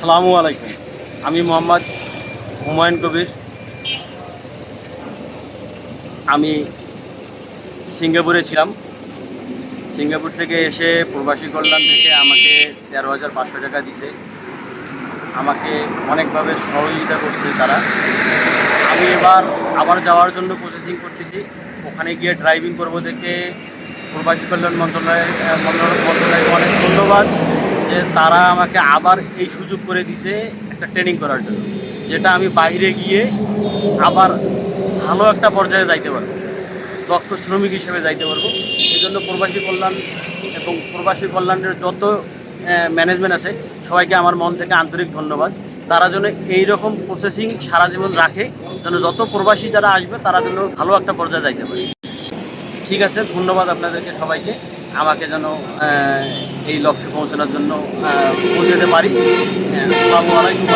আসসালামু আলাইকুম। আমি মোহাম্মদ হুমায়ুন কবির। আমি সিঙ্গাপুরে ছিলাম। সিঙ্গাপুর থেকে এসে প্রবাসী কল্যাণ থেকে আমাকে 13,500 টাকা দিছে। আমাকে অনেকভাবে সহযোগিতা করছে তারা। আমি আবার যাওয়ার জন্য প্রসেসিং করতেছি। ওখানে গিয়ে ড্রাইভিং করবো দেখে প্রবাসী কল্যাণ মন্ত্রণালয়কে অনেক ধন্যবাদ যে তারা আমাকে আবার এই সুযোগ করে দিছে একটা ট্রেনিং করার জন্য, যেটা আমি বাইরে গিয়ে আবার ভালো একটা পর্যায়ে যাইতে পারবো, দক্ষ শ্রমিক হিসেবে যাইতে পারবো। এই জন্য প্রবাসী কল্যাণ এবং প্রবাসী কল্যাণের যত ম্যানেজমেন্ট আছে সবাইকে আমার মন থেকে আন্তরিক ধন্যবাদ। তারা যেন এইরকম প্রসেসিং সারা জীবন রাখে, যেন যত প্রবাসী যারা আসবে তারা যেন ভালো একটা পর্যায়ে যাইতে পারে। ঠিক আছে, ধন্যবাদ আপনাদেরকে সবাইকে। আমাকে যেন এই লক্ষ্যে পৌঁছানোর জন্য পৌঁছাতে পারি। আসসালামু আলাইকুম।